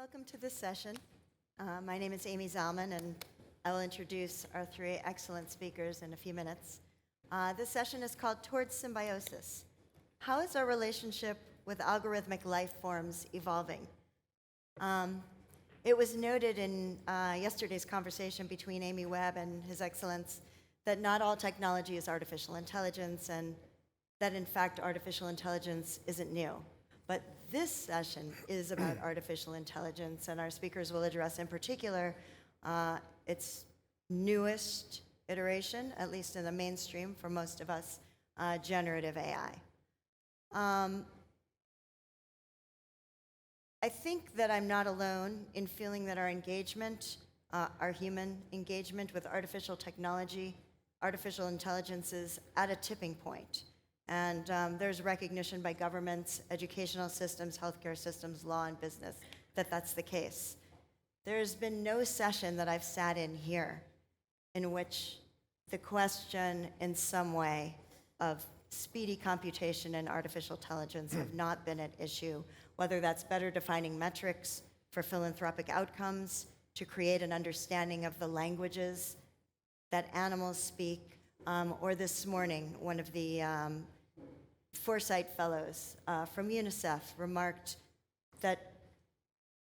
Welcome to this session. My name is Amy Zalman, and I will introduce our three excellent speakers in a few minutes. This session is called Towards Symbiosis. How is our relationship with algorithmic life forms evolving? It was noted in yesterday's conversation between Amy Webb and His Excellence that not all technology is artificial intelligence, and that in fact artificial intelligence isn't new. But this session is about artificial intelligence, and our speakers will address in particular its newest iteration, at least in the mainstream for most of us, generative AI. I think that I'm not alone in feeling that our engagement, our human engagement with artificial technology, artificial intelligence is at a tipping point. And there's recognition by governments, educational systems, healthcare systems, law, and business that that's the case. There's been no session that I've sat in here in which the question in some way of speedy computation and artificial intelligence have not been at issue, whether that's better defining metrics for philanthropic outcomes, to create an understanding of the languages that animals speak, or this morning, one of the Foresight Fellows from UNICEF remarked that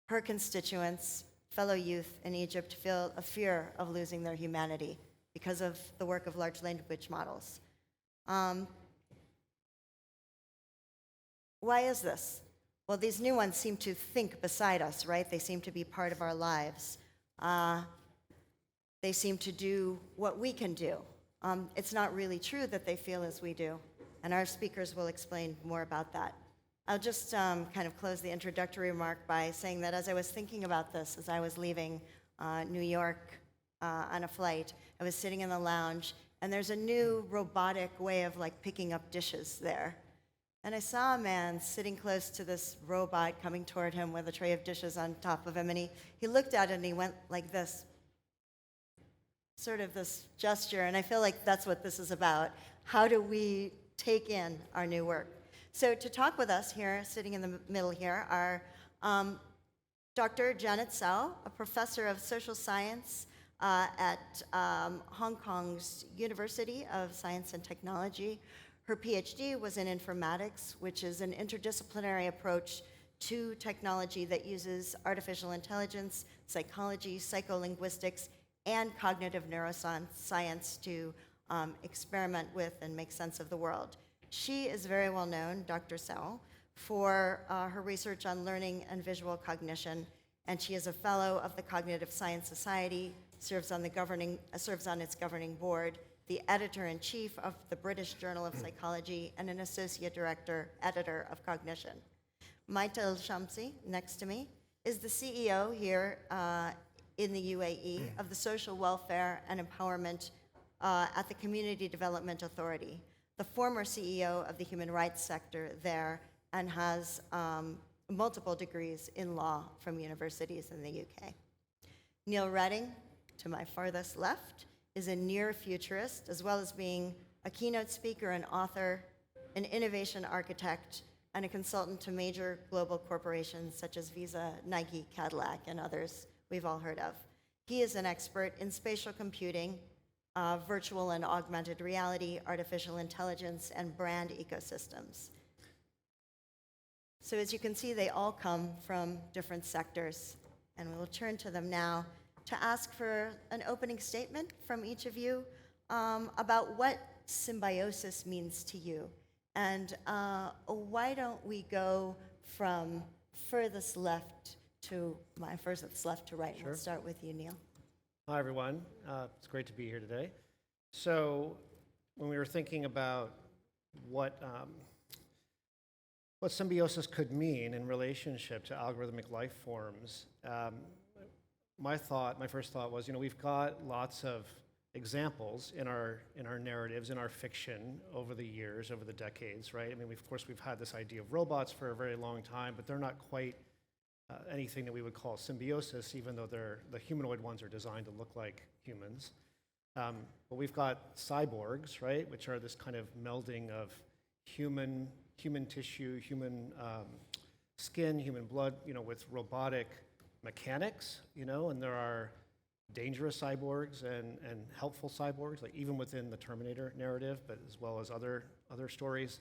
her constituents, fellow youth in Egypt, feel a fear of losing their humanity because of the work of large language models. Why is this? Well, these new ones seem to think beside us, right? They seem to be part of our lives. They seem to do what we can do. It's not really true that they feel as we do, and our speakers will explain more about that. I'll just kind of close the introductory remark by saying that as I was thinking about this, as I was leaving New York on a flight, I was sitting in the lounge, and there's a new robotic way of like picking up dishes there. And I saw a man sitting close to this robot coming toward him with a tray of dishes on top of him, and he looked at it and he went like this, sort of this gesture, and I feel like that's what this is about. How do we take in our new work? So to talk with us here, sitting in the middle here, are Dr. Janet Hsiao, a professor of social science at Hong Kong's University of Science and Technology. Her PhD was in informatics, which is an interdisciplinary approach to technology that uses artificial intelligence, psychology, psycholinguistics, and cognitive neuroscience to experiment with and make sense of the world. She is very well known, Dr. Hsiao, for her research on learning and visual cognition, and she is a fellow of the Cognitive Science Society, serves on its governing board, the editor-in-chief of the British Journal of Psychology, and an associate editor of Cognition. Maitha Shamsi, next to me, is the CEO here in the UAE of the Social Welfare and Empowerment at the Community Development Authority, the former CEO of the human rights sector there, and has multiple degrees in law from universities in the UK. Neil Redding, to my farthest left, is a near futurist, as well as being a keynote speaker and author, an innovation architect, and a consultant to major global corporations such as Visa, Nike, Cadillac, and others we've all heard of. He is an expert in spatial computing, virtual and augmented reality, artificial intelligence, and brand ecosystems. So as you can see, they all come from different sectors, and we will turn to them now to ask for an opening statement from each of you about what symbiosis means to you. And why don't we go from furthest left to right. Sure. We'll start with you, Neil. Hi, everyone. It's great to be here today. So when we were thinking about what symbiosis could mean in relationship to algorithmic life forms, my first thought was, we've got lots of examples in our narratives, in our fiction over the years, over the decades, right? I mean, of course, we've had this idea of robots for a very long time, but they're not quite anything that we would call symbiosis, even though the humanoid ones are designed to look like humans. But we've got cyborgs, right, which are this kind of melding of human tissue, human skin, human blood, with robotic mechanics, and there are dangerous cyborgs and helpful cyborgs, like even within the Terminator narrative, but as well as other stories.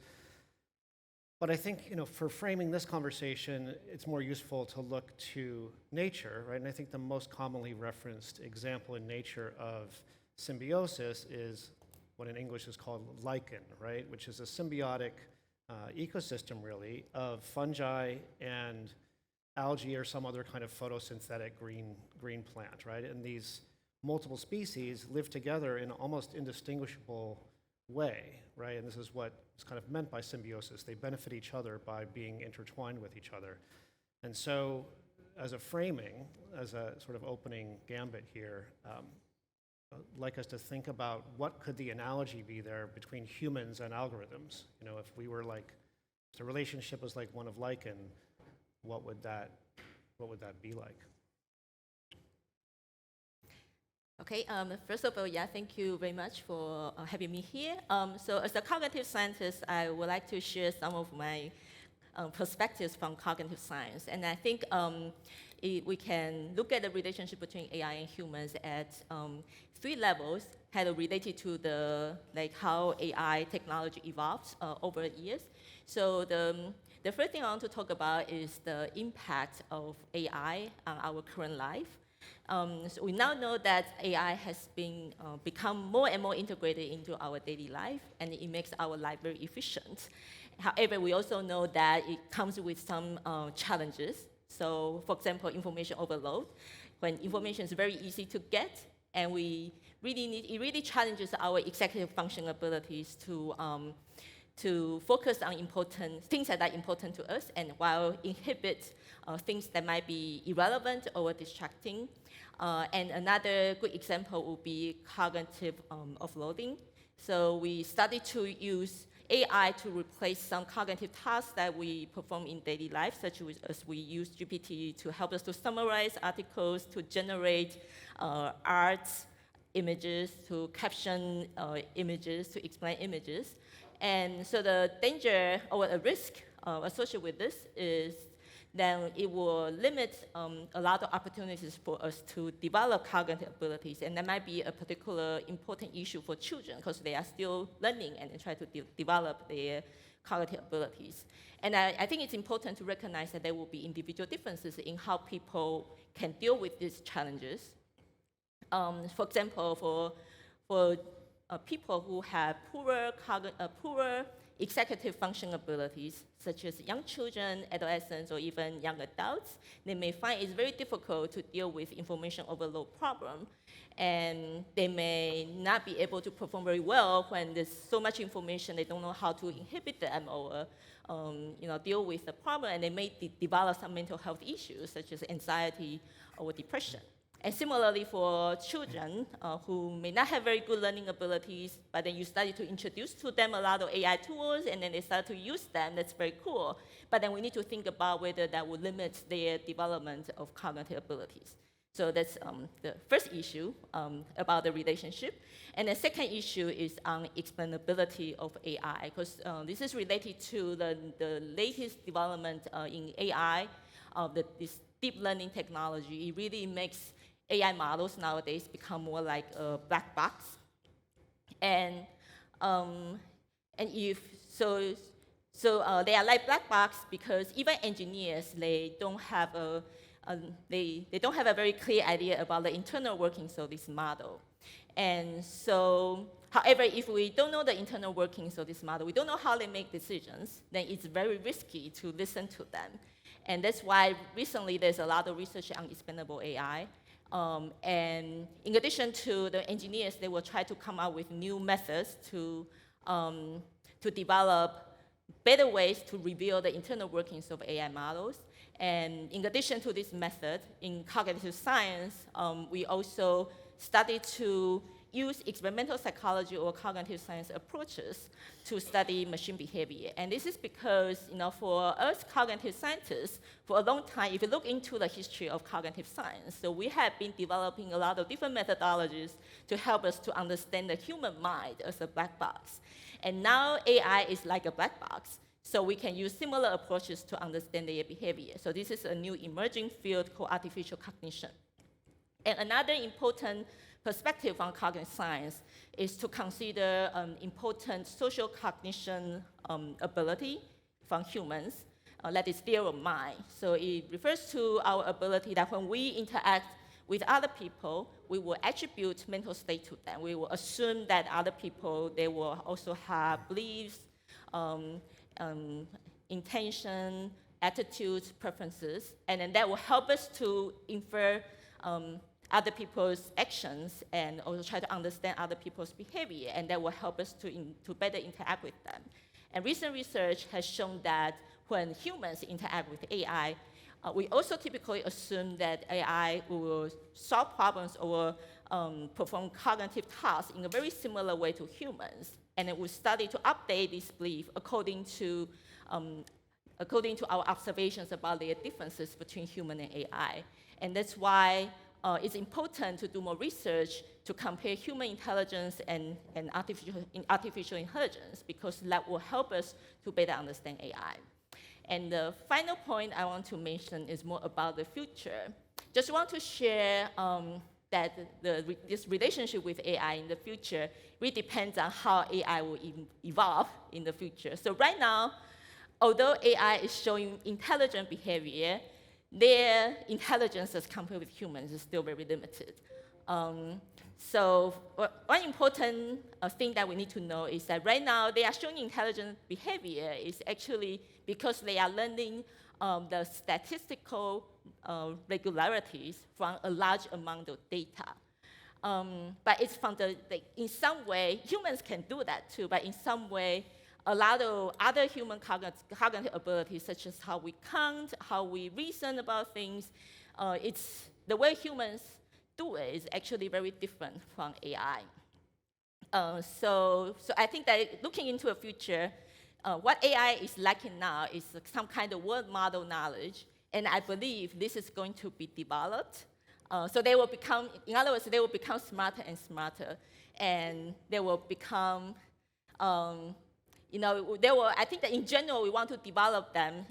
But I think, for framing this conversation, it's more useful to look to nature, right? And I think the most commonly referenced example in nature of symbiosis is what in English is called lichen, right? Which is a symbiotic ecosystem, really, of fungi and algae or some other kind of photosynthetic green plant, right? And these multiple species live together in an almost indistinguishable way, right? And this is what is kind of meant by symbiosis. They benefit each other by being intertwined with each other. And so as a framing, as a sort of opening gambit here, I'd like us to think about what could the analogy be there between humans and algorithms. If we were like, if the relationship was like one of lichen, what would that be like? Okay, first of all, thank you very much for having me here. So as a cognitive scientist, I would like to share some of my perspectives from cognitive science. And I think we can look at the relationship between AI and humans at 3 levels, kind of related to how AI technology evolves over the years. So the first thing I want to talk about is the impact of AI on our current life. So we now know that AI has become more and more integrated into our daily life, and it makes our life very efficient. However, we also know that it comes with some challenges. So, for example, information overload. When information is very easy to get, and it really challenges our executive function abilities to focus on important things that are important to us, and while inhibit things that might be irrelevant or distracting. And another good example would be cognitive offloading. So we started to use AI to replace some cognitive tasks that we perform in daily life, such as we use GPT to help us to summarize articles, to generate art images, to caption images, to explain images. And so the danger or a risk associated with this is then it will limit a lot of opportunities for us to develop cognitive abilities. And that might be a particular important issue for children because they are still learning and they try to develop their cognitive abilities. And I think it's important to recognize that there will be individual differences in how people can deal with these challenges. For example, for people who have poorer executive function abilities, such as young children, adolescents, or even young adults, they may find it's very difficult to deal with information overload problem, and they may not be able to perform very well when there's so much information. They don't know how to inhibit them or deal with the problem, and they may develop some mental health issues such as anxiety or depression. And similarly for children who may not have very good learning abilities, but then you started to introduce to them a lot of AI tools, and then they start to use them, that's very cool. But then we need to think about whether that would limit their development of cognitive abilities. So that's the first issue about the relationship. And the second issue is on explainability of AI, because this is related to the latest development in AI, this deep learning technology. It really makes AI models nowadays become more like a black box, and if so, they are like black box because even engineers they don't have a very clear idea about the internal workings of this model, and so. However, if we don't know the internal workings of this model, we don't know how they make decisions, then it's very risky to listen to them, and that's why recently there's a lot of research on explainable AI. And in addition to the engineers, they will try to come up with new methods to develop better ways to reveal the internal workings of AI models. And in addition to this method, in cognitive science, we also started to use experimental psychology or cognitive science approaches to study machine behavior. And this is because, for us cognitive scientists, for a long time, if you look into the history of cognitive science, so we have been developing a lot of different methodologies to help us to understand the human mind as a black box. And now AI is like a black box. So we can use similar approaches to understand their behavior. So this is a new emerging field called artificial cognition. And another important perspective on cognitive science is to consider important social cognition ability from humans, that is theory of mind. So it refers to our ability that when we interact with other people, we will attribute mental state to them. We will assume that other people, they will also have beliefs, intention, attitudes, preferences, and then that will help us to infer other people's actions and also try to understand other people's behavior, and that will help us to better interact with them. And recent research has shown that when humans interact with AI, we also typically assume that AI will solve problems or perform cognitive tasks in a very similar way to humans. And it will study to update this belief according to our observations about the differences between human and AI. And that's why it's important to do more research to compare human intelligence and artificial intelligence, because that will help us to better understand AI. And the final point I want to mention is more about the future. Just want to share that this relationship with AI in the future really depends on how AI will evolve in the future. So right now, although AI is showing intelligent behavior, their intelligence as compared with humans is still very limited. So one important thing that we need to know is that right now they are showing intelligent behavior is actually because they are learning the statistical regularities from a large amount of data. But it's from in some way, humans can do that too, but in some way, a lot of other human cognitive abilities, such as how we count, how we reason about things, it's the way humans do it is actually very different from AI. So I think that looking into the future, what AI is lacking now is some kind of world model knowledge, and I believe this is going to be developed. So they will become, in other words, they will become smarter and smarter, and they will become, I think that in general, we want to develop them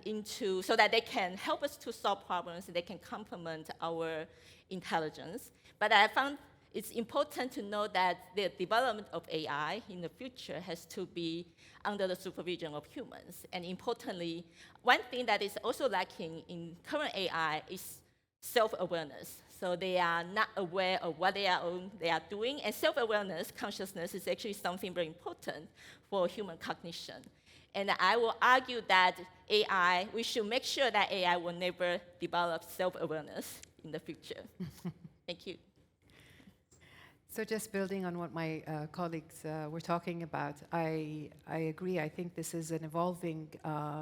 so that they can help us to solve problems, they can complement our intelligence. But I found it's important to know that the development of AI in the future has to be under the supervision of humans. And importantly, one thing that is also lacking in current AI is self-awareness. So they are not aware of what they are doing. And self-awareness, consciousness, is actually something very important for human cognition. And I will argue that we should make sure that AI will never develop self-awareness in the future. Thank you. So just building on what my colleagues were talking about, I agree. I think this is an evolving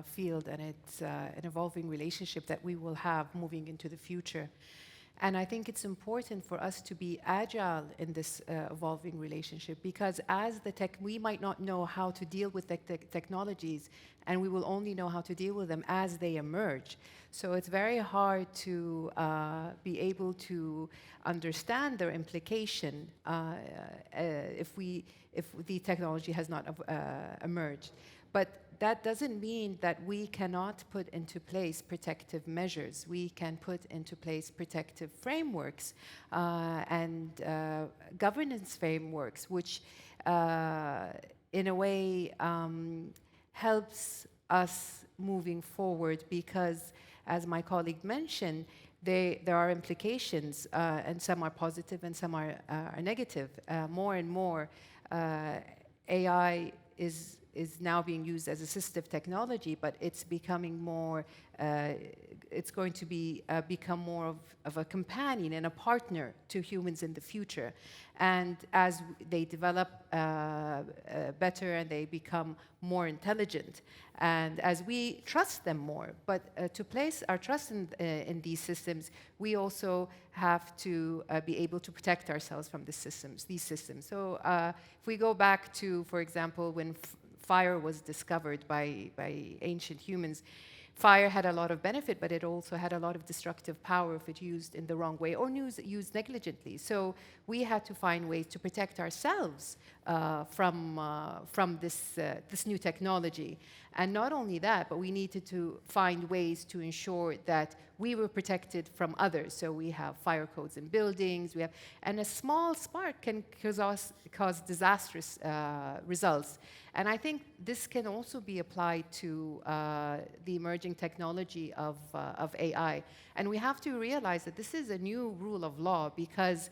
field, and it's an evolving relationship that we will have moving into the future. And I think it's important for us to be agile in this evolving relationship, because as we might not know how to deal with the technologies, and we will only know how to deal with them as they emerge. So it's very hard to be able to understand their implication if the technology has not emerged. But that doesn't mean that we cannot put into place protective measures. We can put into place protective frameworks and governance frameworks, which in a way helps us moving forward, because as my colleague mentioned, there are implications, and some are positive and some are negative. More and more, AI is now being used as assistive technology, but it's becoming more, it's going to become more of a companion and a partner to humans in the future. And as they develop better and they become more intelligent, and as we trust them more, but to place our trust in these systems, we also have to be able to protect ourselves from these systems. So if we go back to, for example, when fire was discovered by ancient humans, fire had a lot of benefit, but it also had a lot of destructive power if it used in the wrong way or used negligently. So we had to find ways to protect ourselves from this new technology. And not only that, but we needed to find ways to ensure that we were protected from others. So we have fire codes in buildings, and a small spark can cause disastrous results. And I think this can also be applied to the emerging technology of AI. And we have to realize that this is a new rule of law, because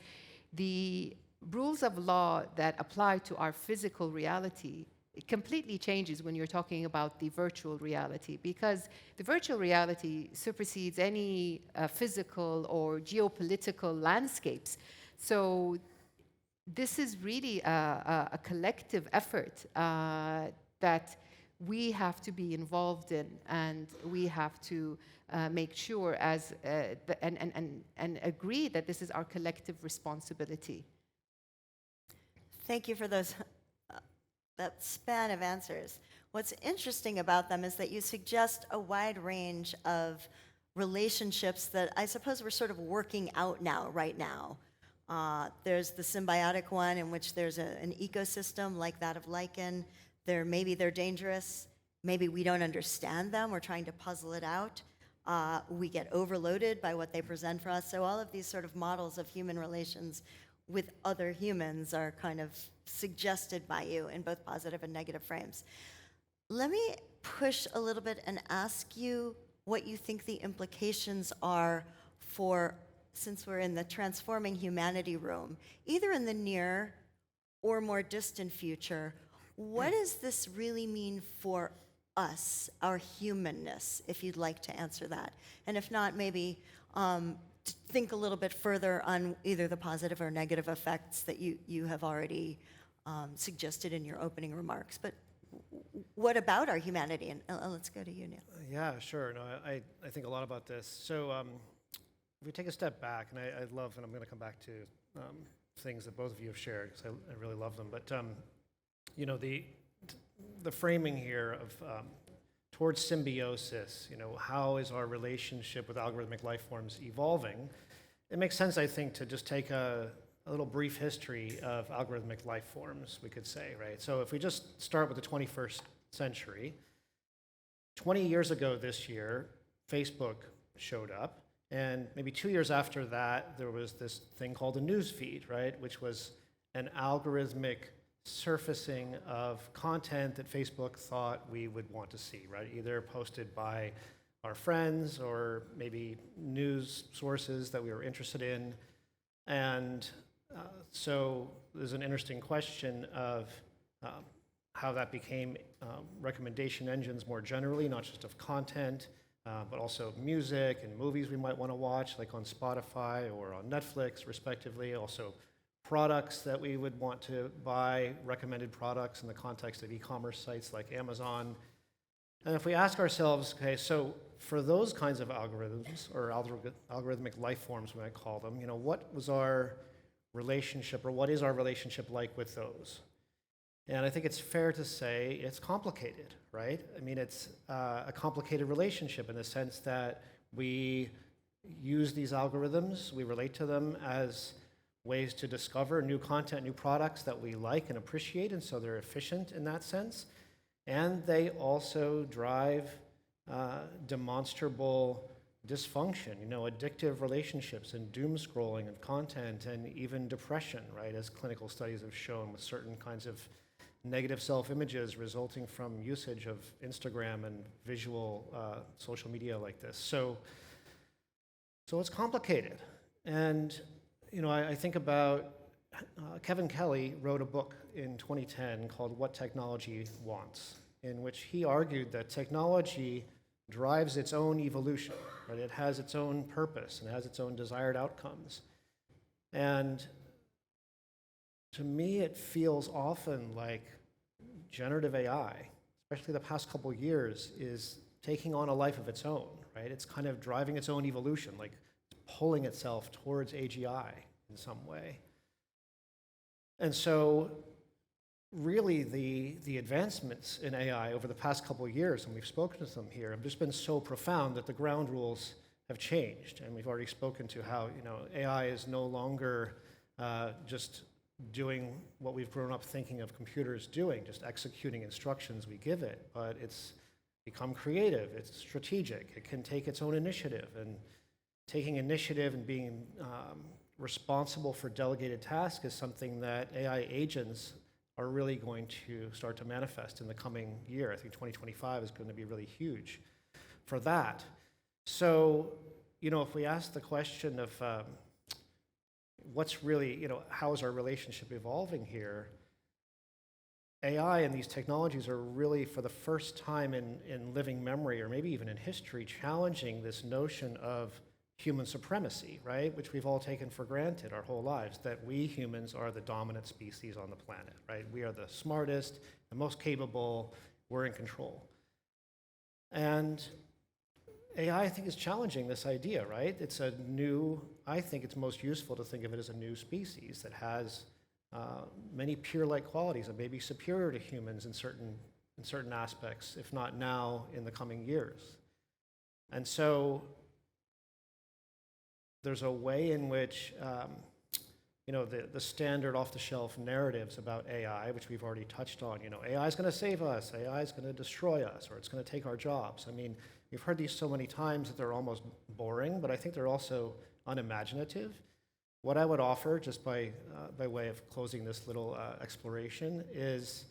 the rules of law that apply to our physical reality, it completely changes when you're talking about the virtual reality, because the virtual reality supersedes any physical or geopolitical landscapes. So this is really a collective effort that we have to be involved in, and we have to make sure and agree that this is our collective responsibility. Thank you for that span of answers. What's interesting about them is that you suggest a wide range of relationships that I suppose we're sort of working out right now. There's the symbiotic one, in which there's an ecosystem like that of lichen. Maybe they're dangerous. Maybe we don't understand them. We're trying to puzzle it out. We get overloaded by what they present for us. So all of these sort of models of human relations with other humans are kind of suggested by you in both positive and negative frames. Let me push a little bit and ask you what you think the implications are for, since we're in the transforming humanity room, either in the near or more distant future, what does this really mean for us, our humanness, if you'd like to answer that? And if not, maybe think a little bit further on either the positive or negative effects that you have already suggested in your opening remarks. But what about our humanity? And let's go to you, Neil. Yeah, sure. No, I think a lot about this. So if we take a step back, and I love, and I'm going to come back to things that both of you have shared, because I really love them. But you know, the framing here of towards symbiosis, you know, how is our relationship with algorithmic life forms evolving? It makes sense, I think, to just take a little brief history of algorithmic life forms, we could say, right? So if we just start with the 21st century, 20 years ago this year, Facebook showed up, and maybe 2 years after that, there was this thing called a news feed, right? Which was an algorithmic surfacing of content that Facebook thought we would want to see, right? Either posted by our friends or maybe news sources that we were interested in. And so there's an interesting question of how that became recommendation engines more generally, not just of content, but also music and movies we might want to watch, like on Spotify or on Netflix, respectively. Also products that we would want to buy, recommended products in the context of e-commerce sites like Amazon. And if we ask ourselves, okay, so for those kinds of algorithms, or algorithmic life forms, we might call them, you know, what was our relationship, or what is our relationship like with those? And I think it's fair to say it's complicated, right? I mean, it's a complicated relationship in the sense that we use these algorithms, we relate to them as ways to discover new content, new products that we like and appreciate, and so they're efficient in that sense. And they also drive demonstrable dysfunction, you know, addictive relationships and doom scrolling of content, and even depression, right, as clinical studies have shown with certain kinds of negative self-images resulting from usage of Instagram and visual social media like this. So it's complicated. And you know, I think about Kevin Kelly wrote a book in 2010 called What Technology Wants, in which he argued that technology drives its own evolution, right? It has its own purpose and has its own desired outcomes. And to me, it feels often like generative AI, especially the past couple years, is taking on a life of its own, right? It's kind of driving its own evolution, like pulling itself towards AGI in some way. And so really the advancements in AI over the past couple of years, and we've spoken to them here, have just been so profound that the ground rules have changed. And we've already spoken to how, you know, AI is no longer just doing what we've grown up thinking of computers doing, just executing instructions we give it, but it's become creative, it's strategic, it can take its own initiative. And taking initiative and being responsible for delegated tasks is something that AI agents are really going to start to manifest in the coming year. I think 2025 is going to be really huge for that. So, if we ask the question of what's really, how is our relationship evolving here, AI and these technologies are really, for the first time in living memory, or maybe even in history, challenging this notion of human supremacy, right? Which we've all taken for granted our whole lives, that we humans are the dominant species on the planet, right? We are the smartest, the most capable, we're in control. And AI, I think, is challenging this idea, right? It's a new, I think it's most useful to think of it as a new species that has many peer-like qualities and may be superior to humans in certain aspects, if not now, in the coming years. And so there's a way in which the standard off-the-shelf narratives about AI, which we've already touched on, AI is going to save us, AI is going to destroy us, or it's going to take our jobs. I mean, we've heard these so many times that they're almost boring, but I think they're also unimaginative. What I would offer, just by way of closing this little exploration, is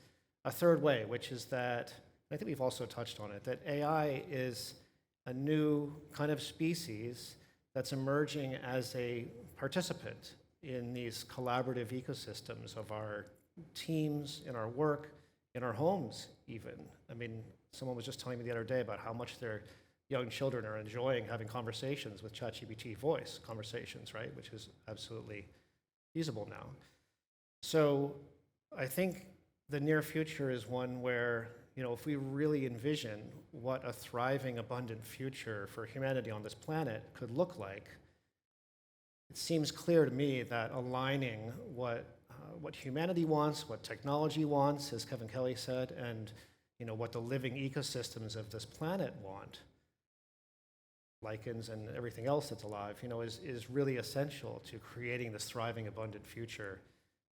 a third way, which is that, I think we've also touched on it, that AI is a new kind of species that's emerging as a participant in these collaborative ecosystems of our teams, in our work, in our homes even. I mean, someone was just telling me the other day about how much their young children are enjoying having conversations with ChatGPT voice conversations, right? Which is absolutely feasible now. So I think the near future is one where, if we really envision what a thriving, abundant future for humanity on this planet could look like, it seems clear to me that aligning what humanity wants, what technology wants, as Kevin Kelly said, and what the living ecosystems of this planet want, lichens and everything else that's alive, is really essential to creating this thriving, abundant future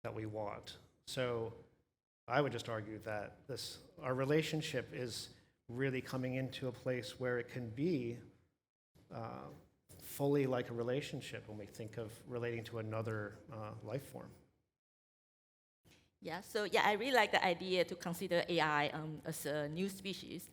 that we want. So I would just argue that our relationship is really coming into a place where it can be fully like a relationship when we think of relating to another life form. Yeah, so I really like the idea to consider AI as a new species.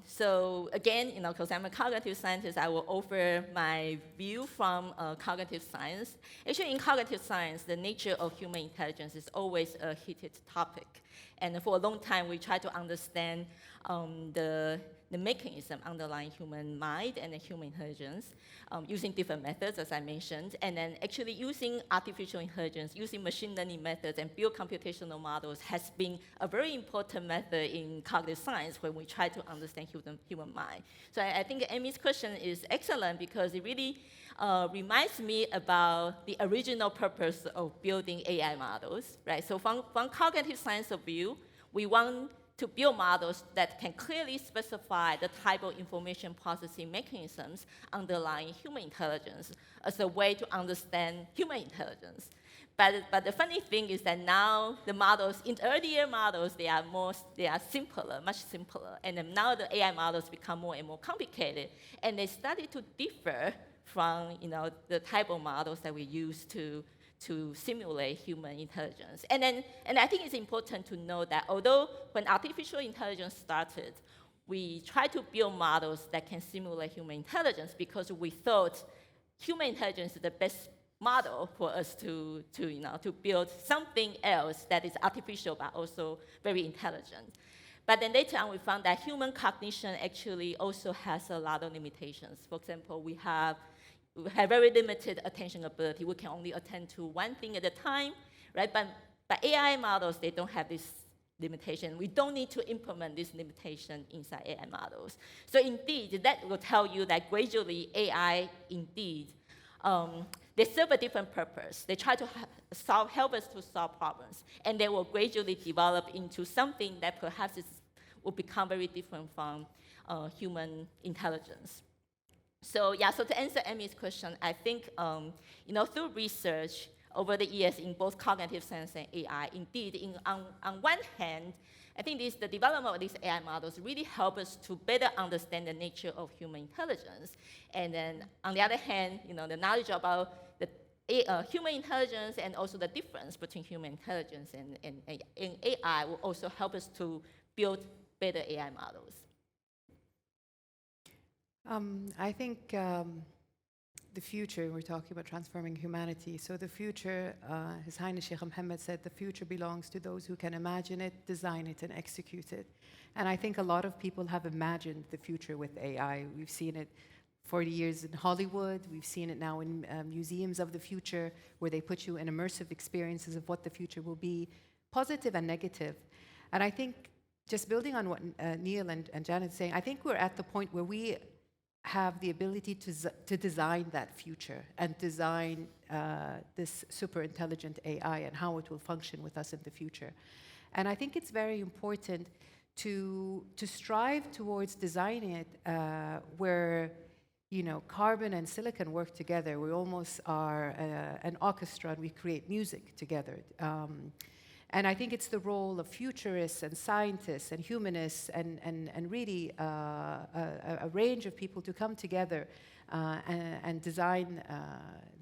So again, because I'm a cognitive scientist, I will offer my view from cognitive science. Actually, in cognitive science, the nature of human intelligence is always a heated topic. And for a long time, we try to understand the mechanism underlying human mind and the human intelligence using different methods, as I mentioned, and then actually using artificial intelligence, using machine learning methods and build computational models has been a very important method in cognitive science when we try to understand human mind. So I think Amy's question is excellent because it really reminds me about the original purpose of building AI models, right? So from cognitive science of view, we want to build models that can clearly specify the type of information processing mechanisms underlying human intelligence as a way to understand human intelligence. But the funny thing is that now the models, in earlier models, they are simpler, much simpler. And then now the AI models become more and more complicated. And they started to differ from the type of models that we use to simulate human intelligence. And I think it's important to know that although when artificial intelligence started, we tried to build models that can simulate human intelligence because we thought human intelligence is the best model for us to build something else that is artificial but also very intelligent. But then later on, we found that human cognition actually also has a lot of limitations. For example, we have very limited attention ability. We can only attend to one thing at a time, right? But AI models, they don't have this limitation. We don't need to implement this limitation inside AI models. So indeed, that will tell you that gradually AI, indeed, they serve a different purpose. They try to help us to solve problems, and they will gradually develop into something that perhaps will become very different from human intelligence. So to answer Amy's question, I think through research over the years in both cognitive science and AI, indeed, on one hand, I think the development of these AI models really help us to better understand the nature of human intelligence. And then on the other hand, the knowledge about the human intelligence and also the difference between human intelligence and AI will also help us to build better AI models. I think the future, we're talking about transforming humanity. So the future, His Highness Sheikh Mohammed said, the future belongs to those who can imagine it, design it, and execute it. And I think a lot of people have imagined the future with AI. We've seen it 40 years in Hollywood. We've seen it now in museums of the future, where they put you in immersive experiences of what the future will be, positive and negative. And I think, just building on what Neil and Janet saying, I think we're at the point where we have the ability to design that future and design this super intelligent AI and how it will function with us in the future. And I think it's very important to strive towards designing it where carbon and silicon work together. We almost are an orchestra, and we create music together. And I think it's the role of futurists and scientists and humanists and really a range of people to come together and design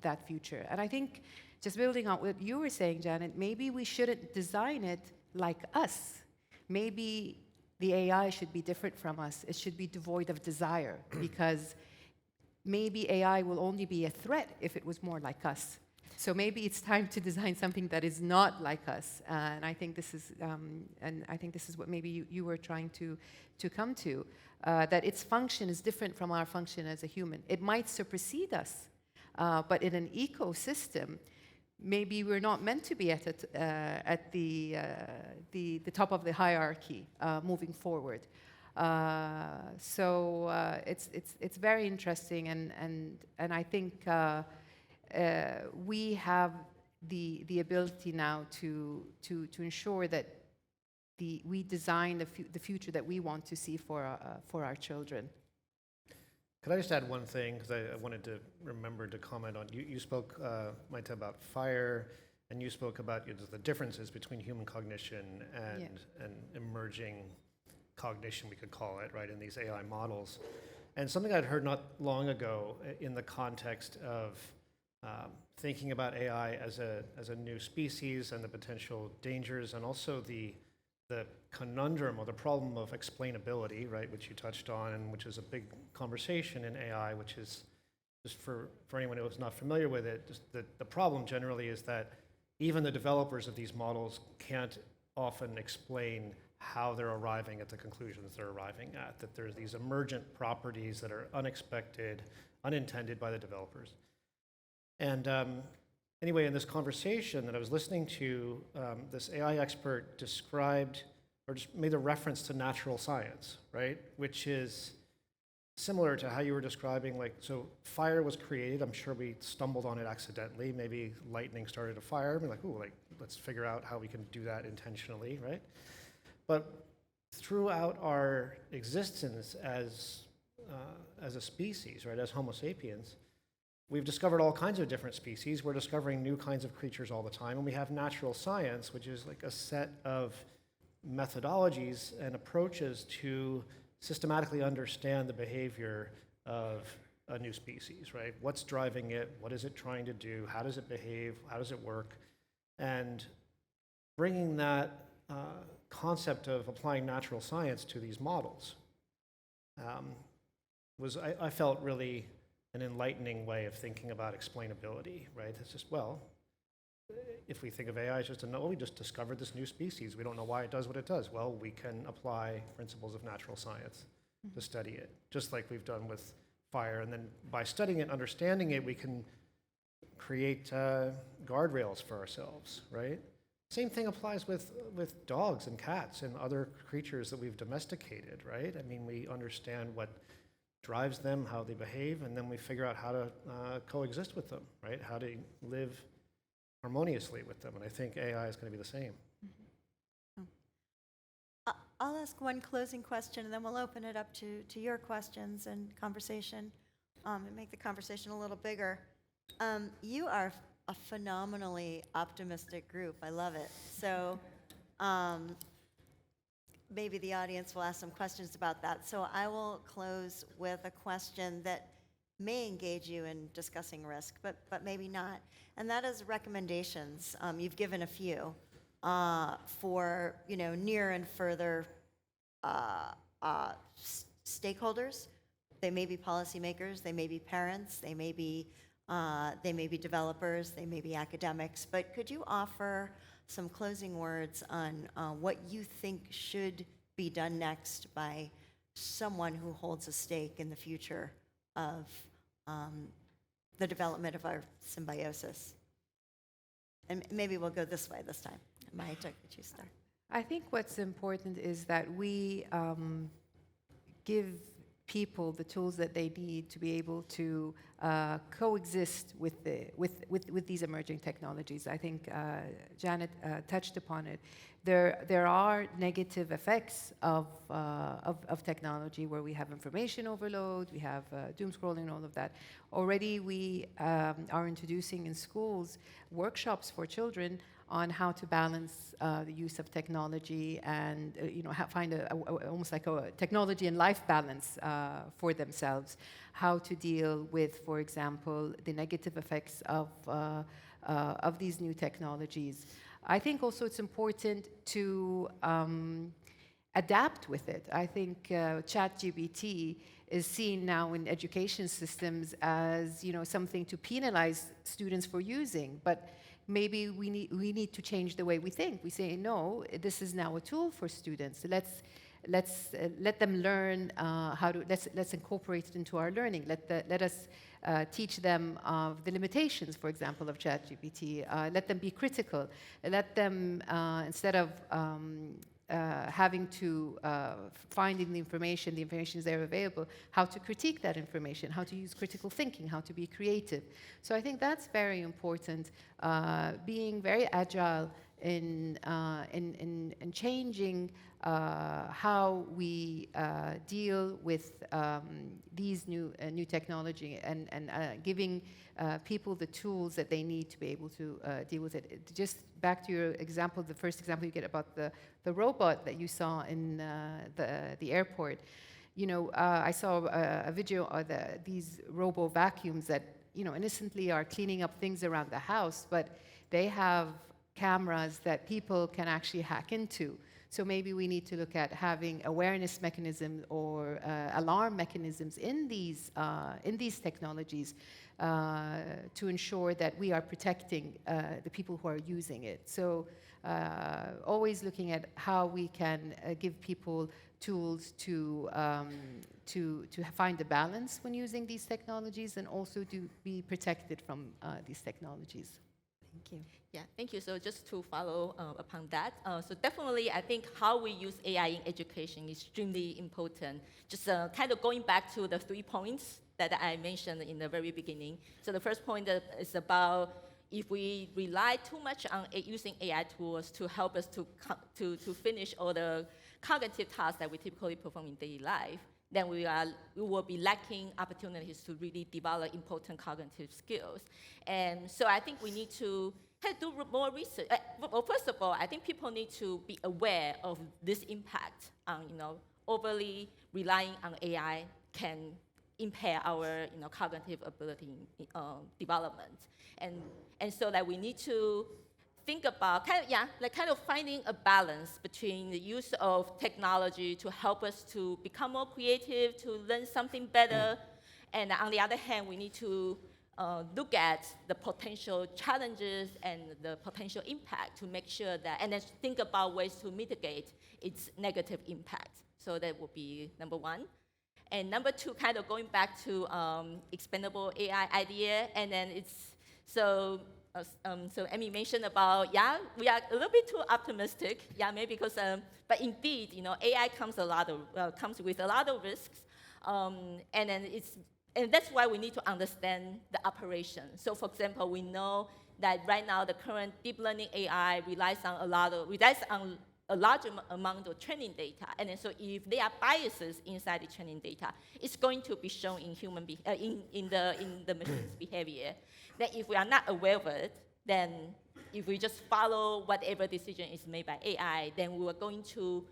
that future. And I think, just building on what you were saying, Janet, maybe we shouldn't design it like us. Maybe the AI should be different from us. It should be devoid of desire, because maybe AI will only be a threat if it was more like us. So maybe it's time to design something that is not like us. And I think this is what maybe you were trying to come to, that its function is different from our function as a human. It might supersede us, but in an ecosystem, maybe we're not meant to be at the top of the hierarchy moving forward. So it's very interesting, and I think we have the ability now to ensure that we design the future that we want to see for our children. Could I just add one thing, because I wanted to remember to comment on, you spoke, Maitha, about fire, and you spoke about the differences between human cognition and emerging cognition, we could call it, right, in these AI models. And something I'd heard not long ago in the context of thinking about AI as a new species and the potential dangers, and also the conundrum or the problem of explainability, right, which you touched on, and which is a big conversation in AI, which is, just for anyone who is not familiar with it, just the problem generally is that even the developers of these models can't often explain how they're arriving at the conclusions they're arriving at, that there's these emergent properties that are unexpected, unintended by the developers. And anyway, in this conversation that I was listening to, this AI expert described, or just made a reference to natural science, right? Which is similar to how you were describing, like, so fire was created. I'm sure we stumbled on it accidentally. Maybe lightning started a fire. We're like, ooh, let's figure out how we can do that intentionally, right? But throughout our existence as a species, right, as Homo sapiens, we've discovered all kinds of different species. We're discovering new kinds of creatures all the time. And we have natural science, which is like a set of methodologies and approaches to systematically understand the behavior of a new species, right? What's driving it? What is it trying to do? How does it behave? How does it work? And bringing that concept of applying natural science to these models was, I felt, really an enlightening way of thinking about explainability, right? It's just, well, if we think of AI as just we just discovered this new species. We don't know why it does what it does. Well, we can apply principles of natural science to study it, just like we've done with fire. And then by studying it, understanding it, we can create guardrails for ourselves, right? Same thing applies with dogs and cats and other creatures that we've domesticated, right? I mean, we understand what drives them, how they behave, and then we figure out how to coexist with them, right? How to live harmoniously with them. And I think AI is going to be the same. I'll ask one closing question, and then we'll open it up to your questions and conversation, and make the conversation a little bigger. You are a phenomenally optimistic group. I love it. So maybe the audience will ask some questions about that. So I will close with a question that may engage you in discussing risk, but maybe not. And that is recommendations. You've given a few for near and further stakeholders. They may be policymakers, they may be parents, they may be developers, they may be academics. But could you offer some closing words on what you think should be done next by someone who holds a stake in the future of the development of our symbiosis? And maybe we'll go this way this time. Maitha, could you start? I think what's important is that we give people the tools that they need to be able to coexist with these emerging technologies. I think Janet touched upon it. There are negative effects of technology where we have information overload, we have doom scrolling and all of that. Already we are introducing in schools workshops for children on how to balance the use of technology and find almost like a technology and life balance for themselves. How to deal with, for example, the negative effects of these new technologies. I think also it's important to adapt with it. I think ChatGPT is seen now in education systems as something to penalize students for using, but maybe we need to change the way we think. We say, no, this is now a tool for students. Let's let them learn how to. Let's incorporate it into our learning. Let us teach them of the limitations, for example, of ChatGPT. Let them be critical. Let them instead of having to finding the information is there available, how to critique that information, how to use critical thinking, how to be creative. So I think that's very important, being very agile in changing how we deal with these new technology and giving people the tools that they need to be able to deal with it. Just back to your example, the first example you get about the robot that you saw in the airport. I saw a video of these robo vacuums that innocently are cleaning up things around the house, but they have cameras that people can actually hack into. So maybe we need to look at having awareness mechanisms or alarm mechanisms in these technologies to ensure that we are protecting the people who are using it. So always looking at how we can give people tools to find a balance when using these technologies and also to be protected from these technologies. Thank you. Yeah, thank you. So just to follow upon that, so definitely I think how we use AI in education is extremely important. Just kind of going back to the 3 points that I mentioned in the very beginning. So the first point is about if we rely too much on using AI tools to help us to finish all the cognitive tasks that we typically perform in daily life, then we will be lacking opportunities to really develop important cognitive skills. And so I think we need to do more research. Well, first of all, I think people need to be aware of this impact on, overly relying on AI can impair our, cognitive ability development. And so that we need to think about kind of finding a balance between the use of technology to help us to become more creative, to learn something better, and on the other hand, we need to look at the potential challenges and the potential impact to make sure that, and then think about ways to mitigate its negative impact. So that would be number one. And number two, kind of going back to expandable AI idea, and then so Emmy mentioned about, we are a little bit too optimistic, maybe because, but indeed, AI comes with a lot of risks, and that's why we need to understand the operation. So for example, we know that right now the current deep learning AI relies on a large amount of training data, and then so if there are biases inside the training data, it's going to be shown in in the machine's behavior. Then if we are not aware of it, then if we just follow whatever decision is made by AI, then we are going to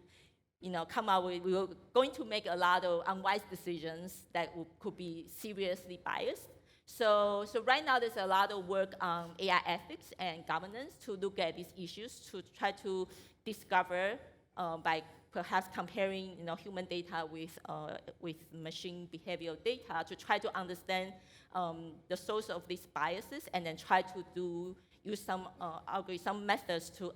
come out with, we were going to make a lot of unwise decisions that could be seriously biased. So right now there's a lot of work on AI ethics and governance to look at these issues, to try to discover by perhaps comparing human data with machine behavioral data to try to understand the source of these biases, and then try to use some algorithm methods to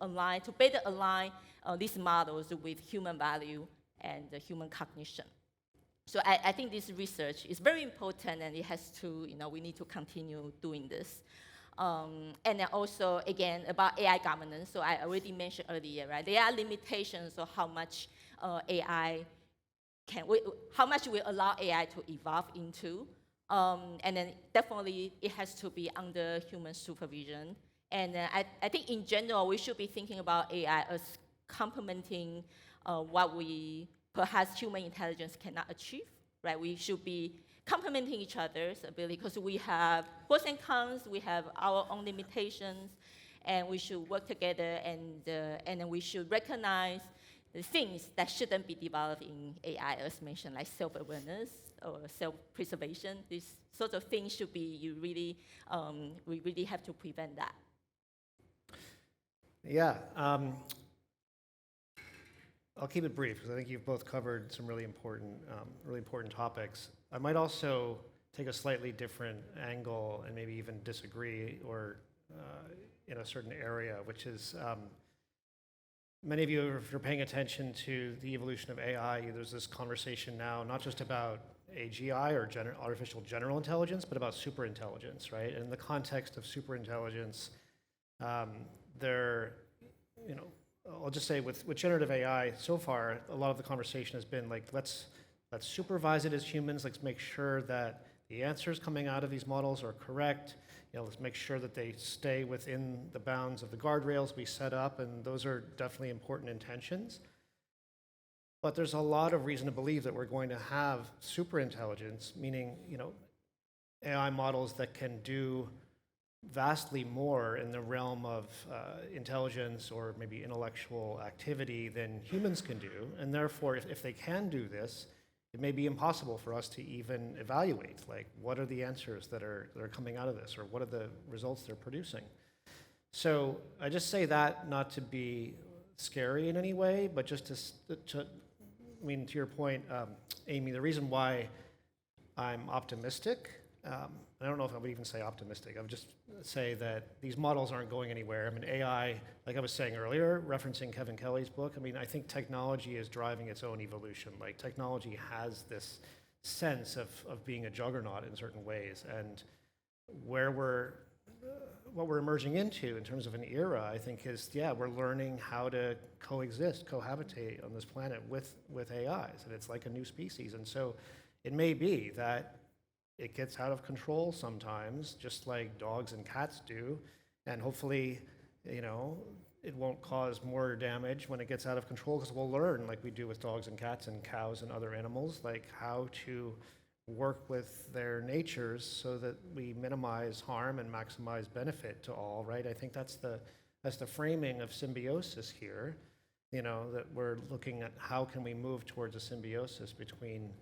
better align these models with human value and human cognition. So I think this research is very important, and it has to, we need to continue doing this. And then also, again, about AI governance. So I already mentioned earlier, right? There are limitations of how much how much we allow AI to evolve into. And then definitely it has to be under human supervision. And I think in general, we should be thinking about AI as complementing what perhaps human intelligence cannot achieve, right? We should be complementing each other's ability, because we have pros and cons, we have our own limitations, and we should work together, and then we should recognize the things that shouldn't be developed in AI, as mentioned, like self-awareness or self-preservation. These sorts of things should be, we really have to prevent that. Yeah. I'll keep it brief, because I think you've both covered some really important topics. I might also take a slightly different angle and maybe even disagree, or in a certain area, which is many of you, if you're paying attention to the evolution of AI, there's this conversation now, not just about AGI or artificial general intelligence, but about superintelligence, right? And in the context of superintelligence, I'll just say with generative AI, so far, a lot of the conversation has been like, let's supervise it as humans. Let's make sure that the answers coming out of these models are correct. Let's make sure that they stay within the bounds of the guardrails we set up, and those are definitely important intentions. But there's a lot of reason to believe that we're going to have superintelligence, meaning, AI models that can do vastly more in the realm of intelligence or maybe intellectual activity than humans can do. And therefore, if they can do this, it may be impossible for us to even evaluate, like, what are the answers that are coming out of this, or what are the results they're producing. So I just say that not to be scary in any way, but just to your point, Amy, the reason why I'm optimistic, I don't know if I would even say optimistic. I would just say that these models aren't going anywhere. I mean, AI, like I was saying earlier, referencing Kevin Kelly's book, I think technology is driving its own evolution. Like, technology has this sense of being a juggernaut in certain ways. And what we're emerging into in terms of an era, I think, is, we're learning how to cohabitate on this planet with AIs. And it's like a new species. And so it may be that it gets out of control sometimes, just like dogs and cats do. And hopefully, it won't cause more damage when it gets out of control, because we'll learn, like we do with dogs and cats and cows and other animals, like how to work with their natures so that we minimize harm and maximize benefit to all, right? I think that's the framing of symbiosis here, that we're looking at how can we move towards a symbiosis between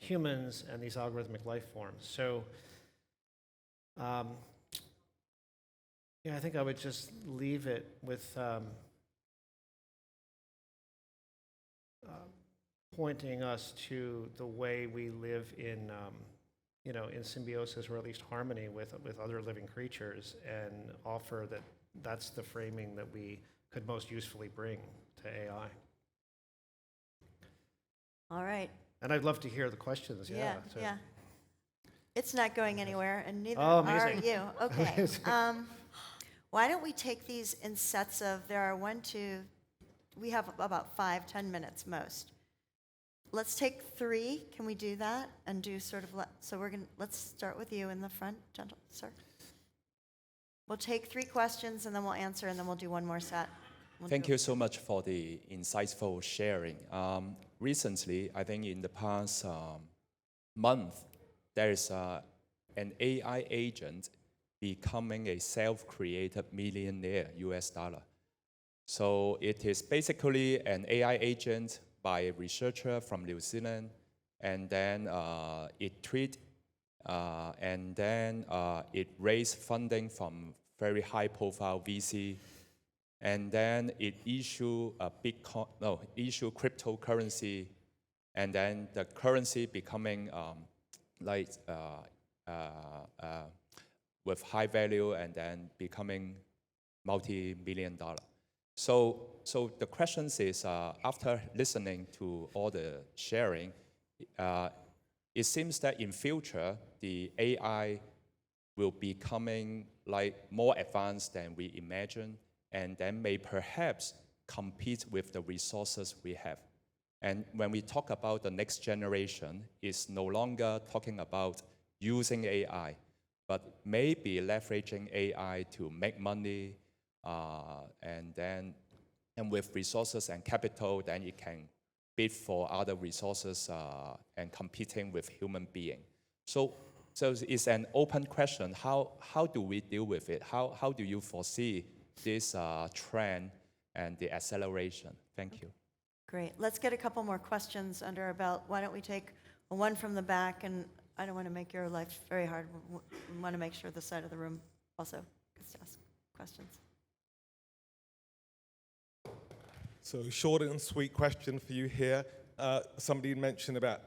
humans and these algorithmic life forms. So, I think I would just leave it with pointing us to the way we live in symbiosis, or at least harmony with other living creatures, and offer that that's the framing that we could most usefully bring to AI. All right. And I'd love to hear the questions. Yeah. It's not going anywhere, and neither Oh, are amazing. you. Okay. Amazing. Why don't we take these in sets of, we have about 5-10 minutes most. Let's take 3. Can we do that? And do sort of, let's start with you in the front, sir. We'll take 3 questions, and then we'll answer, and then we'll do one more set. Thank you so much for the insightful sharing. Recently, I think in the past month, there is an AI agent becoming a self-created millionaire US dollar. So it is basically an AI agent by a researcher from New Zealand, and then it tweeted, and then it raised funding from very high-profile VC, and then it issued issue cryptocurrency, and then the currency becoming with high value, and then becoming multi-million dollar. So the question is, after listening to all the sharing, it seems that in future, the AI will be coming more advanced than we imagine, and then may perhaps compete with the resources we have. And when we talk about the next generation, it's no longer talking about using AI, but maybe leveraging AI to make money, and with resources and capital, then it can bid for other resources and competing with human being. So it's an open question. How do we deal with it? How do you foresee this trend and the acceleration? Thank you. Great. Let's get a couple more questions under our belt. Why don't we take one from the back? And I don't want to make your life very hard. We want to make sure the side of the room also gets to ask questions. So short and sweet question for you here. Somebody mentioned about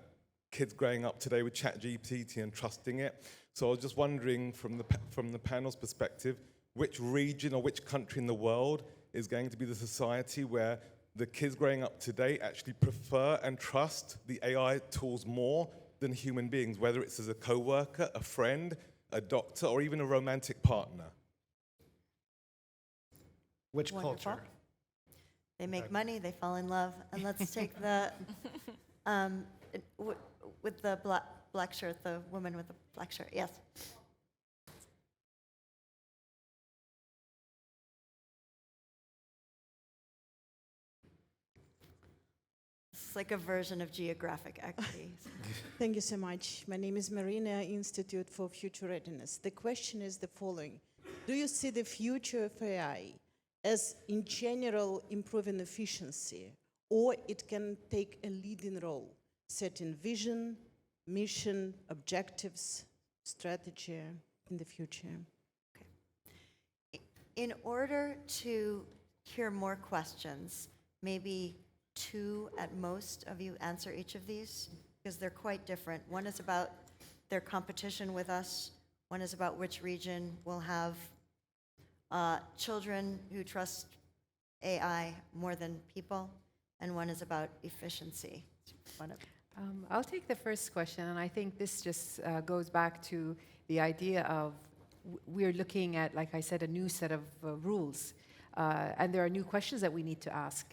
kids growing up today with ChatGPT and trusting it. So I was just wondering from the panel's perspective, which region or which country in the world is going to be the society where the kids growing up today actually prefer and trust the AI tools more than human beings, whether it's as a co-worker, a friend, a doctor, or even a romantic partner? Which Wonderful. culture? They make money, they fall in love. And let's take the, with the black shirt, the woman with the black shirt. Yes. It's like a version of geographic equity. Thank you so much. My name is Marina, Institute for Future Readiness. The question is the following. Do you see the future of AI as, in general, improving efficiency, or it can take a leading role, setting vision, mission, objectives, strategy in the future? Okay. In order to hear more questions, maybe two at most of you answer each of these, because they're quite different. One is about their competition with us. One is about which region will have children who trust AI more than people, and one is about efficiency. I'll take the first question, and I think this just goes back to the idea of we're looking at, like I said, a new set of rules, and there are new questions that we need to ask.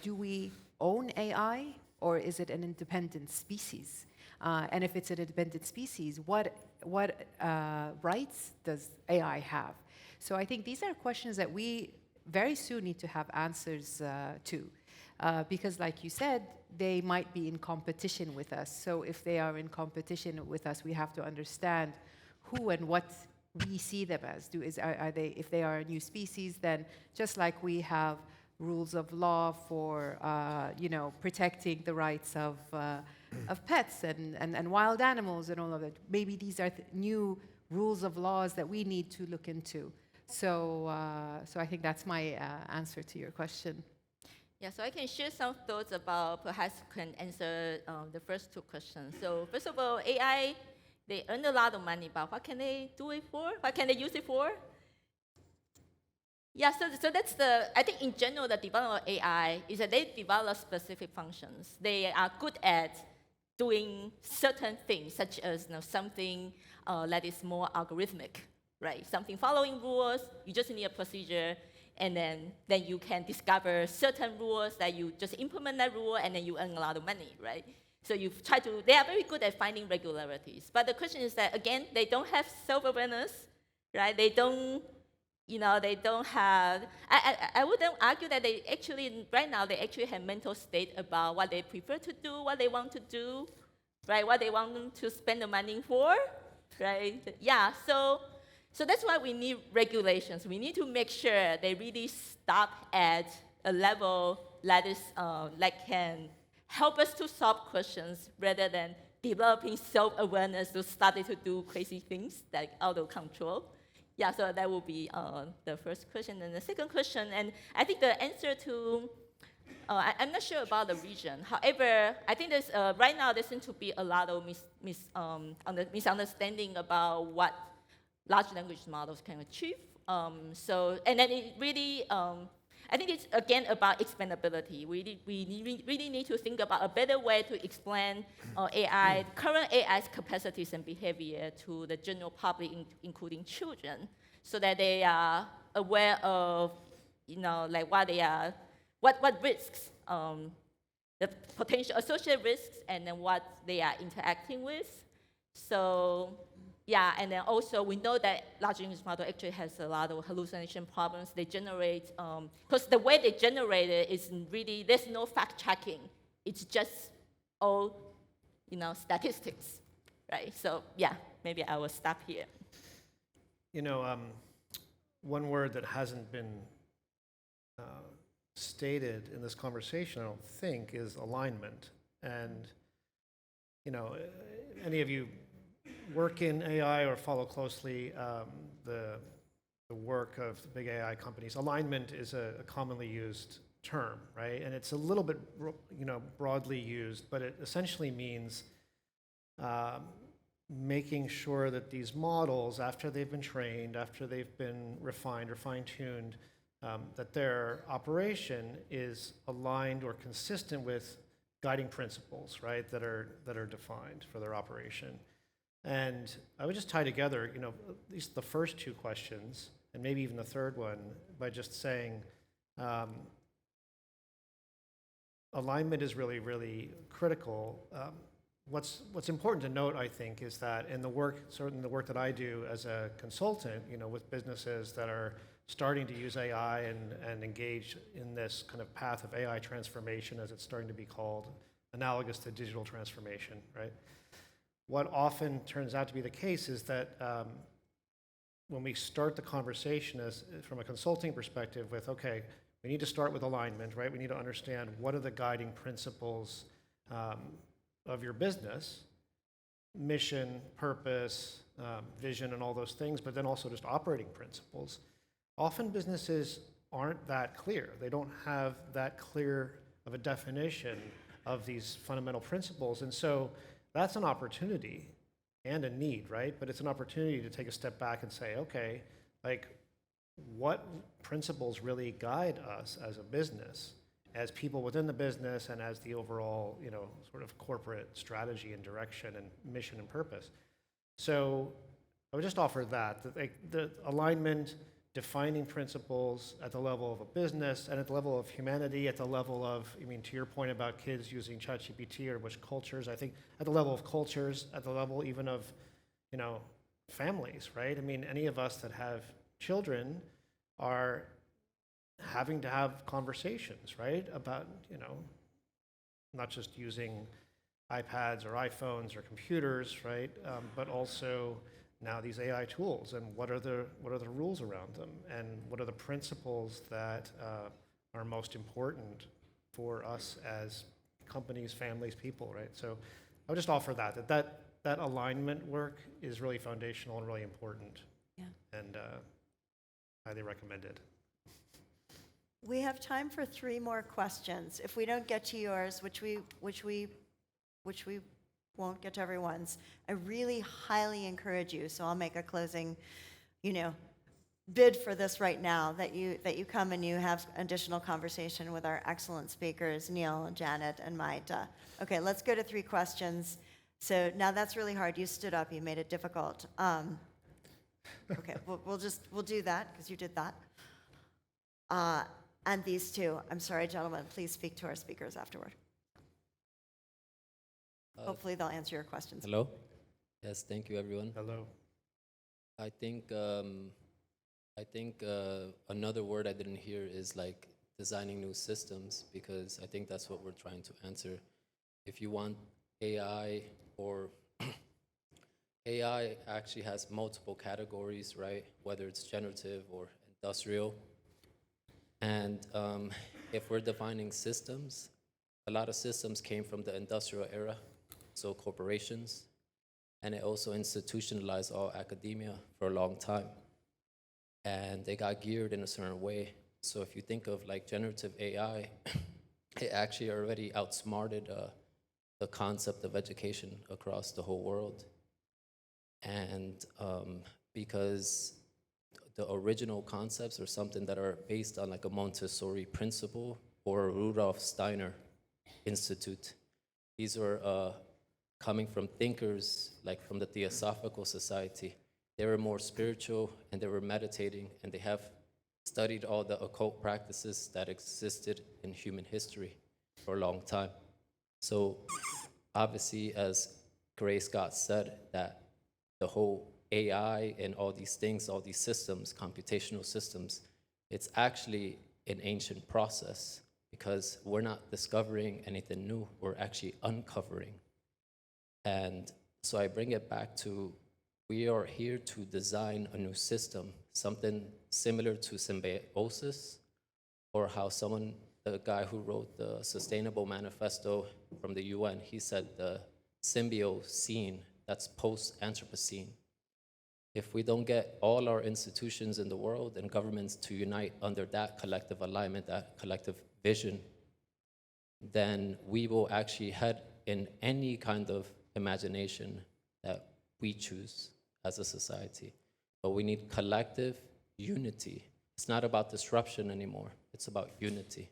Do we own AI, or is it an independent species? And if it's an independent species, what rights does AI have? So I think these are questions that we very soon need to have answers to. Because like you said, they might be in competition with us. So if they are in competition with us, we have to understand who and what we see them as. If they are a new species, then just like we have rules of law for protecting the rights of pets and wild animals and all of that, maybe these are new rules of laws that we need to look into. So I think that's my answer to your question. Yeah, so I can share some thoughts about, perhaps can answer the first two questions. So first of all, AI, they earn a lot of money, but what can they do it for? What can they use it for? Yeah, so that's I think in general, the development of AI is that they develop specific functions. They are good at doing certain things, such as something that is more algorithmic, right? Something following rules, you just need a procedure, and then you can discover certain rules that you just implement that rule, and then you earn a lot of money, right? So they are very good at finding regularities. But the question is that, again, they don't have self-awareness, right? They don't have, I wouldn't argue that right now, they actually have mental state about what they prefer to do, what they want to do, right? What they want to spend the money for, right? Yeah, so that's why we need regulations. We need to make sure they really stop at a level that is, help us to solve questions rather than developing self-awareness to start to do crazy things like out of control. Yeah, so that will be the first question. And the second question, and I think the answer to, I'm not sure about the region. However, I think there's, right now there seems to be a lot of misunderstanding about what large language models can achieve. And then it really, I think it's again about explainability. We really need to think about a better way to explain AI, current AI's capacities and behavior to the general public, including children, so that they are aware of, like what they are, what risks, the potential associated risks, and then what they are interacting with. So. Yeah, and then also we know that large language model actually has a lot of hallucination problems. They generate, because the way they generate it is really, there's no fact checking. It's just all, statistics, right? So yeah, maybe I will stop here. One word that hasn't been stated in this conversation, I don't think, is alignment. And, any of you work in AI or follow closely the work of the big AI companies, alignment is a commonly used term, right? And it's a little bit, broadly used, but it essentially means making sure that these models, after they've been trained, after they've been refined or fine-tuned, that their operation is aligned or consistent with guiding principles, right, that are defined for their operation. And I would just tie together, at least the first two questions, and maybe even the third one, by just saying alignment is really, really critical. What's important to note, I think, is that in the work, certainly the work that I do as a consultant, with businesses that are starting to use AI and engage in this kind of path of AI transformation, as it's starting to be called, analogous to digital transformation, right? What often turns out to be the case is that when we start the conversation from a consulting perspective with, okay, we need to start with alignment, right? We need to understand what are the guiding principles of your business, mission, purpose, vision, and all those things, but then also just operating principles. Often businesses aren't that clear. They don't have that clear of a definition of these fundamental principles. And so that's an opportunity and a need, right? But it's an opportunity to take a step back and say, okay, like, what principles really guide us as a business, as people within the business, and as the overall, sort of corporate strategy and direction and mission and purpose? So I would just offer that the alignment, defining principles at the level of a business and at the level of humanity, at the level of, to your point about kids using ChatGPT or which cultures, I think at the level of cultures, at the level even of, families, right? Any of us that have children are having to have conversations, right? About, not just using iPads or iPhones or computers, right? But also now these AI tools, and what are the rules around them, and what are the principles that are most important for us as companies, families, people, right? So I would just offer that alignment work is really foundational and really important. Yeah. And highly recommended. We have time for 3 more questions. If we don't get to yours, which we won't get to everyone's, I really highly encourage you, so I'll make a closing, bid for this right now, that you come and you have additional conversation with our excellent speakers, Neil, Janet, and Maitha. Okay, let's go to 3 questions. So now that's really hard. You stood up, you made it difficult. Okay, we'll do that, because you did that. And these 2, I'm sorry, gentlemen, please speak to our speakers afterward. Hopefully they'll answer your questions. Hello. Yes, thank you, everyone. Hello. I think another word I didn't hear is like designing new systems, because I think that's what we're trying to answer. If you want AI, or AI actually has multiple categories, right? Whether it's generative or industrial. And if we're defining systems, a lot of systems came from the industrial era, so corporations, and it also institutionalized all academia for a long time. And they got geared in a certain way. So if you think of like generative AI, it actually already outsmarted the concept of education across the whole world. And because the original concepts are something that are based on like a Montessori principle or a Rudolf Steiner Institute. These were coming from thinkers like from the Theosophical Society. They were more spiritual and they were meditating, and they have studied all the occult practices that existed in human history for a long time. So obviously, as Gray Scott said, that the whole AI and all these things, all these systems, computational systems, it's actually an ancient process because we're not discovering anything new, we're actually uncovering. And so I bring it back to, we are here to design a new system, something similar to symbiosis, or how someone, the guy who wrote the Sustainable Manifesto from the UN, he said the Symbiocene, that's post-Anthropocene. If we don't get all our institutions in the world and governments to unite under that collective alignment, that collective vision, then we will actually head in any kind of imagination that we choose as a society. But we need collective unity. It's not about disruption anymore. It's about unity.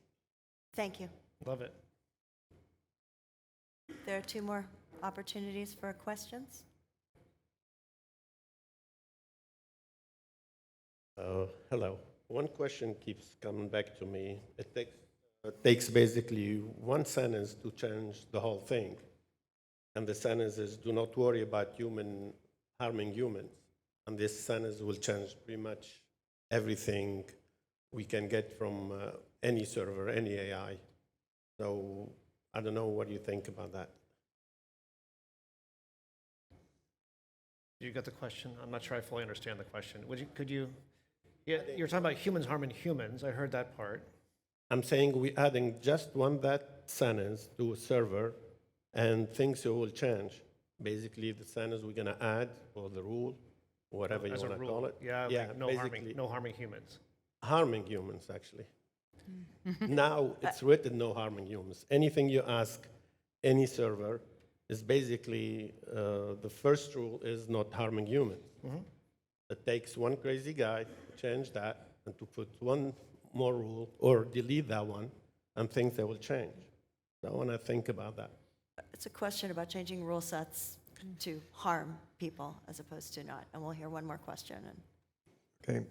Thank you. Love it. There are 2 more opportunities for questions. Hello. One question keeps coming back to me. It takes basically one sentence to change the whole thing. And the sentence is, do not worry about harming humans. And this sentence will change pretty much everything we can get from any server, any AI. So I don't know what you think about that. You got the question? I'm not sure I fully understand the question. Yeah, you're talking about humans harming humans. I heard that part. I'm saying we're adding just that sentence to a server and things will change. Basically, the sentence we're going to add, or the rule, whatever you As a want to rule. call it. Yeah, Yeah, like no harming humans. Harming humans, actually. Now it's written no harming humans. Anything you ask any server is basically, the first rule is not harming humans. It takes one crazy guy to change that and to put one more rule or delete that one, and things that will change. So I want to think about that. It's a question about changing rule sets to harm people as opposed to not. And we'll hear one more question. Okay,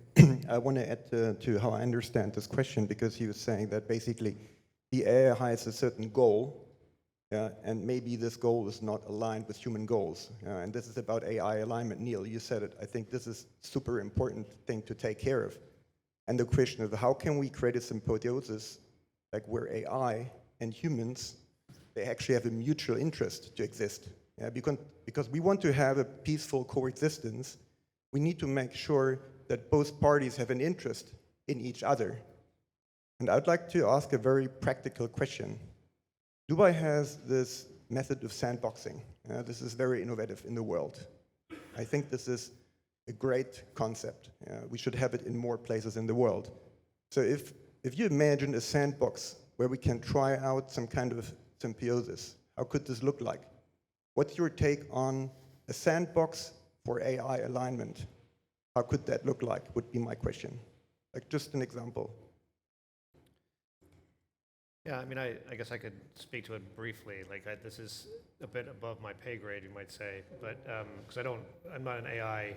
I want to add to how I understand this question, because he was saying that basically the AI has a certain goal, and maybe this goal is not aligned with human goals. And this is about AI alignment. Neil, you said it. I think this is super important thing to take care of. And the question is, how can we create a symbiosis like where AI and humans, they actually have a mutual interest to exist? Because we want to have a peaceful coexistence, we need to make sure that both parties have an interest in each other. And I'd like to ask a very practical question. Dubai has this method of sandboxing. This is very innovative in the world. I think this is a great concept. We should have it in more places in the world. So if you imagine a sandbox where we can try out some kind of symbiosis, how could this look like? What's your take on a sandbox for AI alignment? How could that look like, would be my question. Like just an example. Yeah, I mean, I guess I could speak to it briefly. Like, this is a bit above my pay grade, you might say, but because I'm not an AI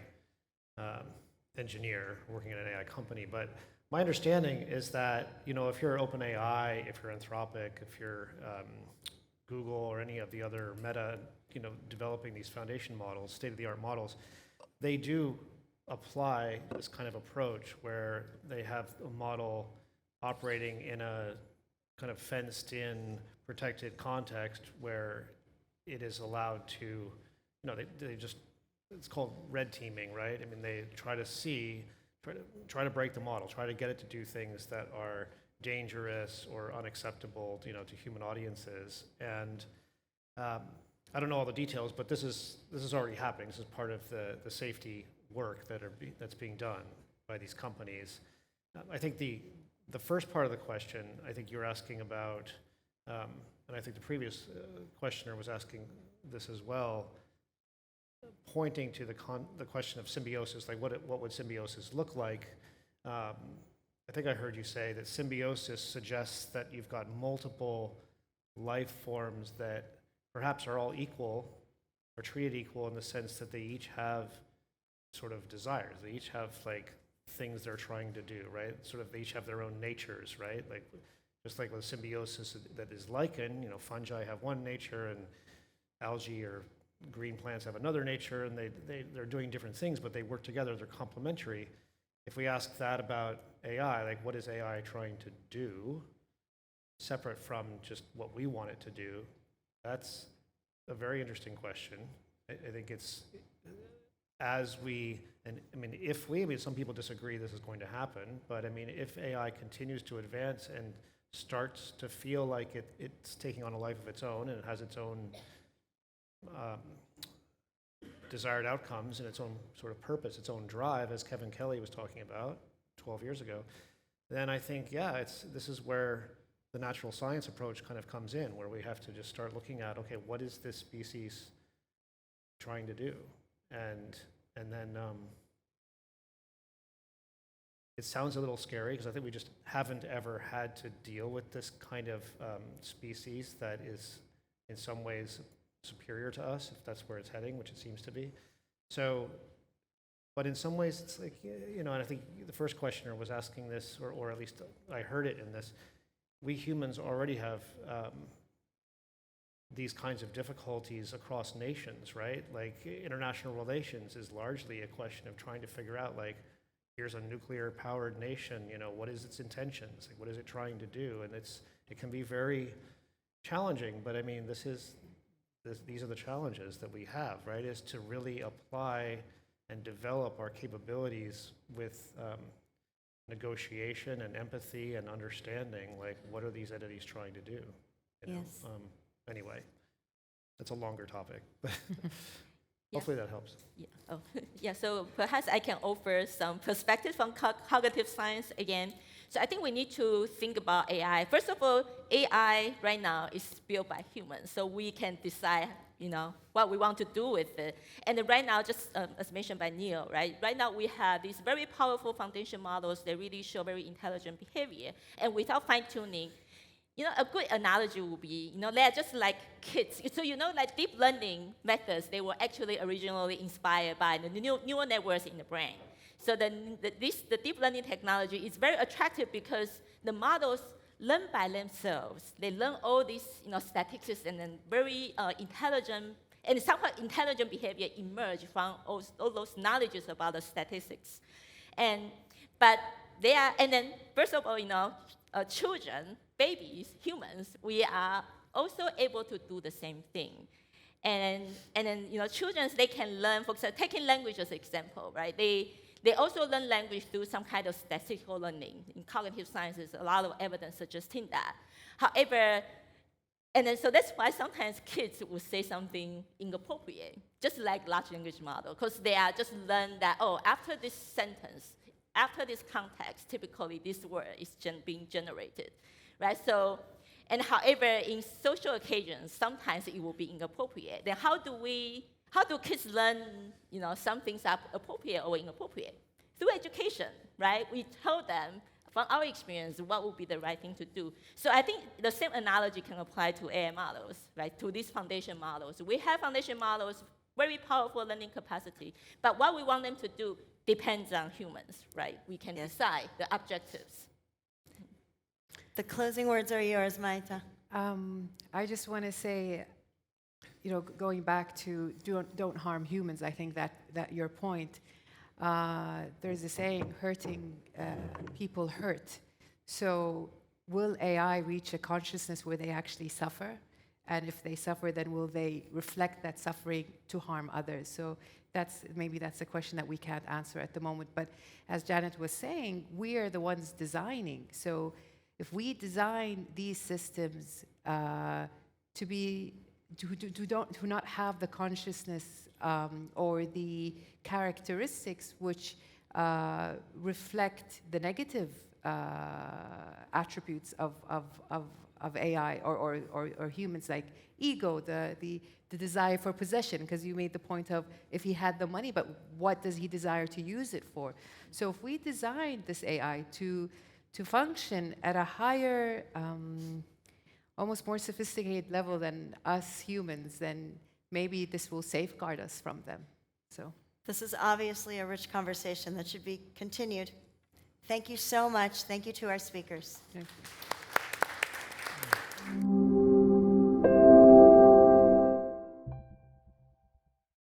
engineer working in an AI company. But my understanding is that, if you're OpenAI, if you're Anthropic, if you're Google or any of the other Meta, developing these foundation models, state-of-the-art models, they do apply this kind of approach where they have a model operating in a kind of fenced-in, protected context where it is allowed to, it's called red teaming, right? I mean, they try to break the model, try to get it to do things that are dangerous or unacceptable, to human audiences. And I don't know all the details, but this is already happening. This is part of the safety work that's being done by these companies. I think the first part of the question, I think you're asking about, and I think the previous questioner was asking this as well, pointing to the question of symbiosis, like what would symbiosis look like? I think I heard you say that symbiosis suggests that you've got multiple life forms that perhaps are all equal or treated equal in the sense that they each have sort of desires. They each have like things they're trying to do, right? Sort of they each have their own natures, right? Like just like with symbiosis that is lichen, fungi have one nature and algae or green plants have another nature, and they're doing different things, but they work together, they're complementary. If we ask that about AI, like what is AI trying to do, separate from just what we want it to do, that's a very interesting question. I think it's, some people disagree this is going to happen, but if AI continues to advance and starts to feel like it's taking on a life of its own and it has its own desired outcomes and its own sort of purpose, its own drive, as Kevin Kelly was talking about 12 years ago, then I think, this is where the natural science approach kind of comes in, where we have to just start looking at, okay, what is this species trying to do? And then it sounds a little scary because I think we just haven't ever had to deal with this kind of species that is in some ways superior to us, if that's where it's heading, which it seems to be. So, but in some ways it's like, and I think the first questioner was asking this, or at least I heard it in this, we humans already have these kinds of difficulties across nations, right? Like international relations is largely a question of trying to figure out, like, here's a nuclear-powered nation, what is its intentions? Like, what is it trying to do? And it can be very challenging, but these are the challenges that we have, right? Is to really apply and develop our capabilities with negotiation and empathy and understanding, like what are these entities trying to do? Yes. Anyway, that's a longer topic, but hopefully that helps. Yeah. Oh, yeah. So perhaps I can offer some perspective from cognitive science again. So I think we need to think about AI. First of all, AI right now is built by humans, so we can decide, what we want to do with it. And then right now, just as mentioned by Neil, right? Right now we have these very powerful foundation models that really show very intelligent behavior, and without fine-tuning. A good analogy would be, they're just like kids. So, like deep learning methods, they were actually originally inspired by the neural networks in the brain. So the deep learning technology is very attractive because the models learn by themselves. They learn all these, statistics, and then very intelligent, and somehow intelligent behavior emerge from all those knowledges about the statistics. And then first of all, children, babies, humans, we are also able to do the same thing. And then, children, they can learn, for example, taking language as an example, right? They also learn language through some kind of statistical learning. In cognitive sciences, a lot of evidence suggesting that. However, so that's why sometimes kids will say something inappropriate, just like large language model, because they are just learn that, after this sentence, after this context, typically this word is being generated, right? So, and however, in social occasions, sometimes it will be inappropriate. Then how do kids learn, some things are appropriate or inappropriate? Through education, right? We tell them, from our experience, what would be the right thing to do. So I think the same analogy can apply to AI models, right? To these foundation models. We have foundation models, very powerful learning capacity, but what we want them to do depends on humans, right? We can decide the objectives. The closing words are yours, Maitha. I just want to say, going back to don't harm humans, I think that your point, there's a saying, hurting people hurt. So will AI reach a consciousness where they actually suffer? And if they suffer, then will they reflect that suffering to harm others? So maybe that's a question that we can't answer at the moment. But as Janet was saying, we are the ones designing. So if we design these systems to not have the consciousness or the characteristics which reflect the negative attributes of AI or humans, like ego, the desire for possession, because you made the point of if he had the money, but what does he desire to use it for? So if we design this AI to function at a higher, almost more sophisticated level than us humans, then maybe this will safeguard us from them. So This is obviously a rich conversation that should be continued. Thank you so much. Thank you to our speakers. yeah.